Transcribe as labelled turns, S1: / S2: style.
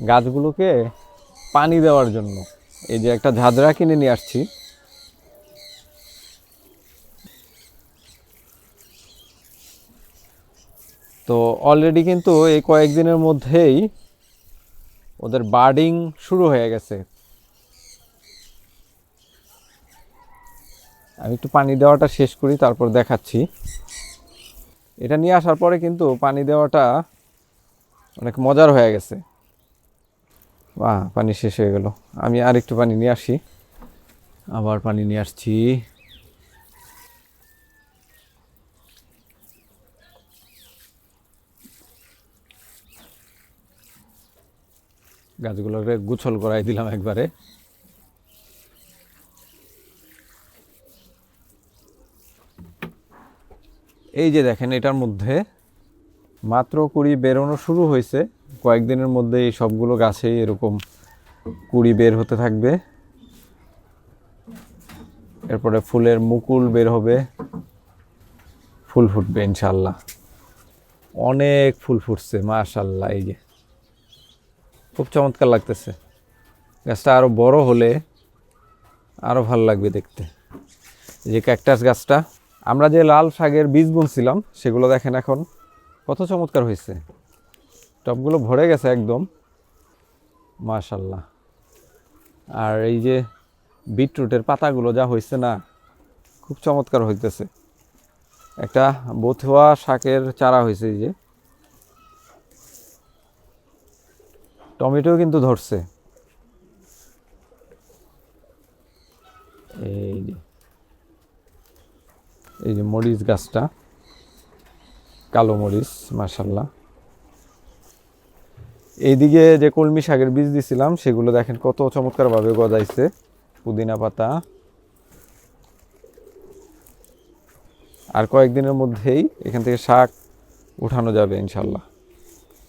S1: গাছগুলোকে পানি দেওয়ার জন্য। এই যে একটা ঝাঁঝরা কিনে নিয়ে আসছি। তো অলরেডি কিন্তু এই কয়েকদিনের মধ্যেই ওদের বার্ডিং শুরু হয়ে গেছে। আমি একটু পানি দেওয়াটা শেষ করি, তারপর দেখাচ্ছি। এটা নিয়ে আসার পরে কিন্তু পানি দেওয়াটা অনেক মজার হয়ে গেছে। বাহ, পানি শেষ হয়ে গেল। আমি আর একটু পানি নিয়ে আসি। আবার পানি নিয়ে আসছি। গাছগুলোকে গুছল করাই দিলাম একবারে। এই যে দেখেন, এটার মধ্যে মাত্র কুড়ি বেরোনো শুরু হয়েছে। কয়েকদিনের মধ্যে এই সবগুলো গাছেই এরকম কুড়ি বের হতে থাকবে। এরপরে ফুলের মুকুল বের হবে, ফুল ফুটবে ইনশাল্লাহ। অনেক ফুল ফুটছে মাশাল্লাহ। এই যে খুব চমৎকার লাগতেছে। গাছটা আরো বড় হলে আরো ভালো লাগবে দেখতে। এই যে ক্যাকটাস গাছটা, আমরা যে লাল শাকের বীজ বুনছিলাম সেগুলো দেখেন এখন কত চমৎকার হয়েছে। টবগুলো ভরে গেছে একদম মাশাল্লাহ। আর এই যে বিটরুটের পাতাগুলো যা হয়েছে না, খুব চমৎকার হইতেছে। একটা বথুয়া শাকের চারা হয়েছে। এই যে টমেটো কিন্তু ধরছে। এই যে এই যে মরিচ গাছটা, কালো মরিচ মাশাল্লাহ। এইদিকে যে কলমি শাকের বীজ দিছিলাম সেগুলো দেখেন কত চমৎকারভাবে গজাইছে। পুদিনা পাতা। আর কয়েকদিনের মধ্যেই এখান থেকে শাক উঠানো যাবে ইনশাল্লাহ।